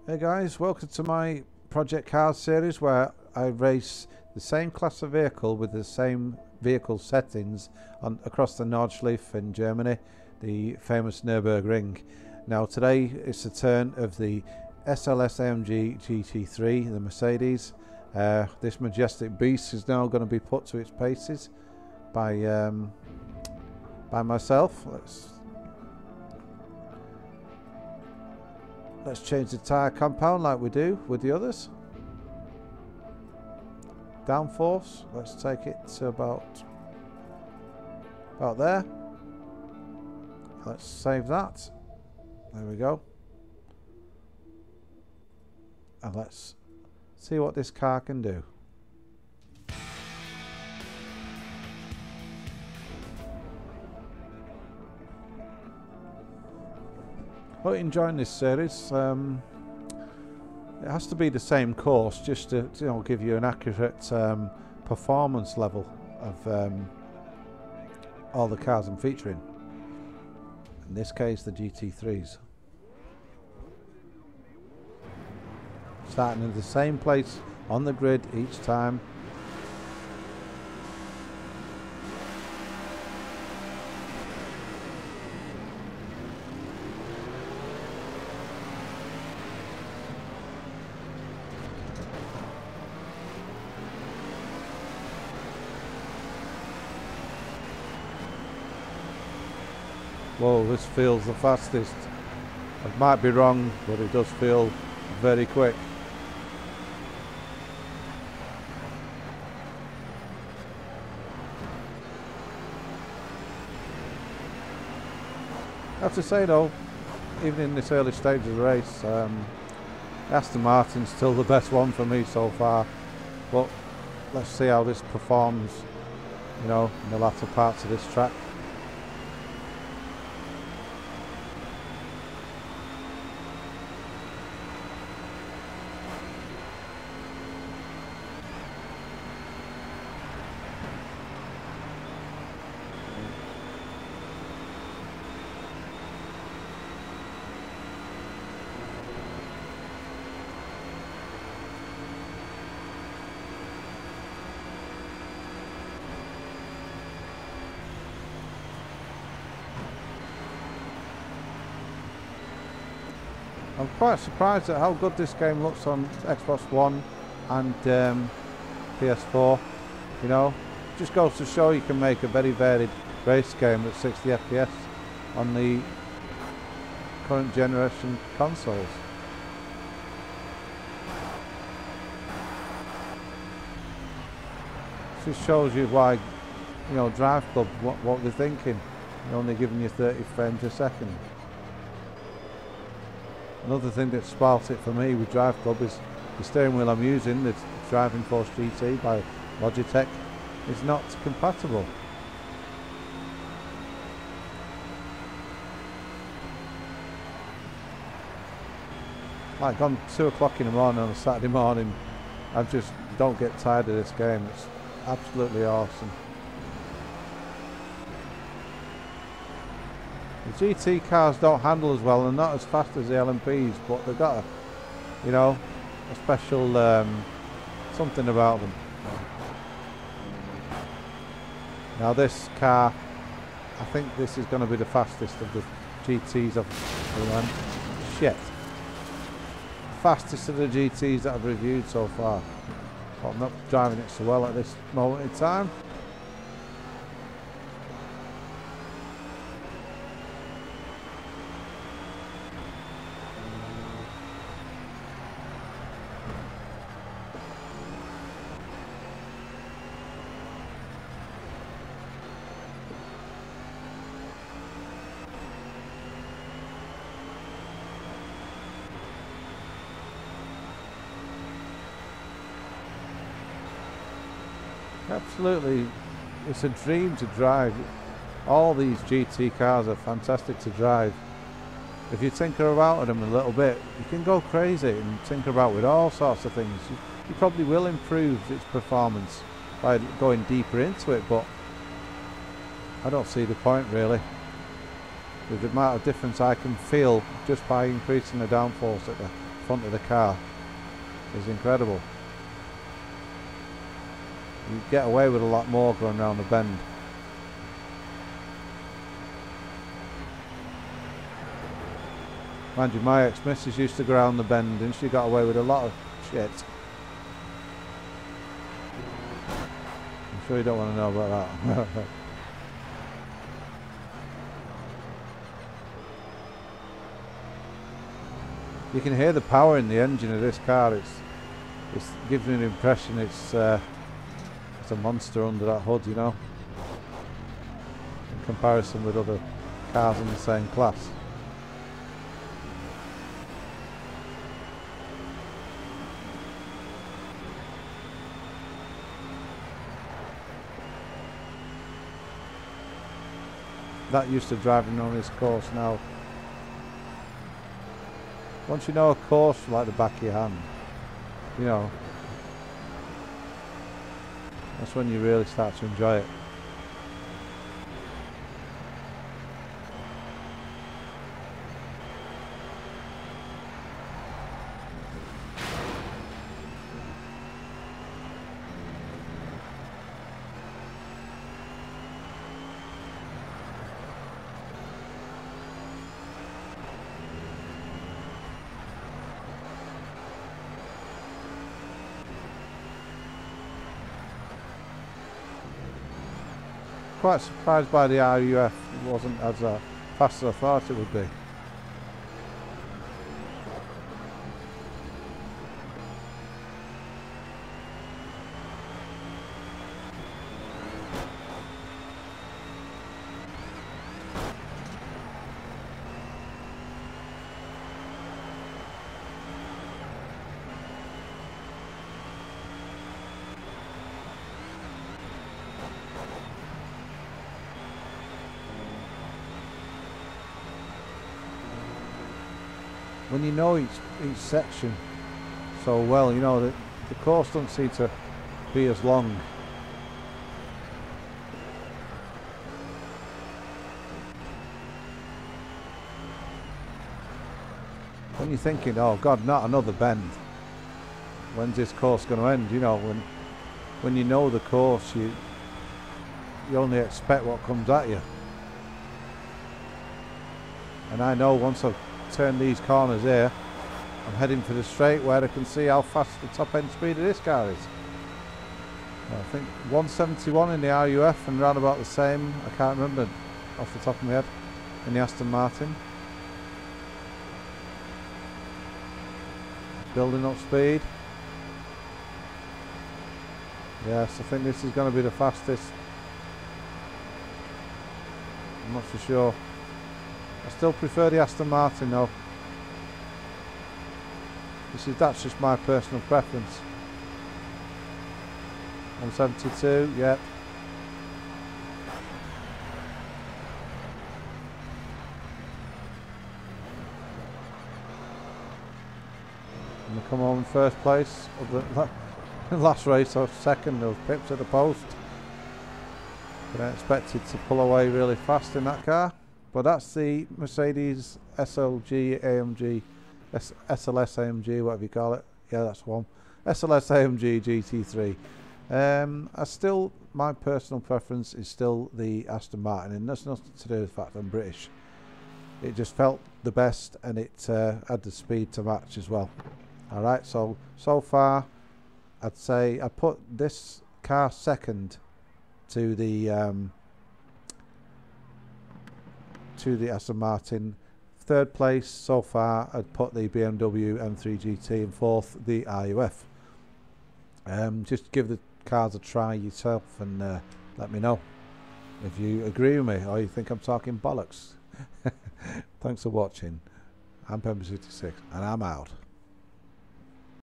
Hey guys, welcome to my Project Cars series where I race the same class of vehicle with the same vehicle settings across the Nordshlief in Germany, the famous Nürburgring. Now today it's the turn of the SLS AMG GT3, the Mercedes. This majestic beast is now going to be put to its paces by myself. Let's change the tyre compound like we do with the others. Downforce, let's take it to about there. Let's save that. There we go. And let's see what this car can do. Hope you're enjoying this series. It has to be the same course just to give you an accurate performance level of all the cars I'm featuring. In this case, the GT3s. Starting in the same place on the grid each time. Whoa, this feels the fastest. I might be wrong, but it does feel very quick. I have to say though, even in this early stage of the race, Aston Martin's still the best one for me so far. But let's see how this performs, in the latter parts of this track. I'm quite surprised at how good this game looks on Xbox One and PS4. Just goes to show you can make a very varied race game at 60 FPS on the current generation consoles. This shows you why, Drive Club, what they're thinking. They're only giving you 30 frames a second. Another thing that spoilt it for me with Drive Club is the steering wheel I'm using, the Driving Force GT by Logitech, is not compatible. Like on 2 o'clock in the morning on a Saturday morning, I just don't get tired of this game. It's absolutely awesome. The GT cars don't handle as well and not as fast as the LMPs, but they've got a special something about them. Now this car, I think this is going to be the fastest of the GTs fastest of the GTs that I've reviewed so far. But I'm not driving it so well at this moment in time. Absolutely, it's a dream to drive. All these GT cars are fantastic to drive. If you tinker about with them a little bit, you can go crazy and tinker about with all sorts of things. You probably will improve its performance by going deeper into it, but I don't see the point really. With the amount of difference I can feel just by increasing the downforce at the front of the car is incredible. You get away with a lot more going around the bend. Mind you, my ex-missus used to go around the bend and she got away with a lot of shit. I'm sure you don't want to know about that. You can hear the power in the engine of this car. It gives me an impression it's a monster under that hood, you know, in comparison with other cars in the same class. That used to driving on this course. Now, once you know a course like the back of your hand, you know, that's when you really start to enjoy it. Quite surprised by the RUF. It wasn't as fast as I thought it would be. When you know each section so well, you know that the course doesn't seem to be as long. When you're thinking, oh God, not another bend. When's this course going to end? You know, when you know the course, you only expect what comes at you. And I know once I've turn these corners here, I'm heading for the straight where I can see how fast the top end speed of this car is. I think 171 in the RUF and round about the same, I can't remember off the top of my head, in the Aston Martin. Building up speed. Yes, I think this is going to be the fastest. I'm not so sure. I still prefer the Aston Martin though. That's just my personal preference. 172, yep. And they come home in first place of the last race, or second, of pips at the post. But I expected to pull away really fast in that car. But that's the Mercedes SLG AMG, SLS AMG, whatever you call it. Yeah, that's one. SLS AMG GT3. My personal preference is still the Aston Martin, and that's nothing to do with the fact I'm British. It just felt the best, and it had the speed to match as well. Alright, so far, I'd say I put this car second to the Aston Martin. Third place so far, I'd put the BMW M3 GT, and fourth the RUF. Just give the cars a try yourself and let me know if you agree with me or you think I'm talking bollocks. Thanks for watching. I'm PEMBY'S 56 and I'm out.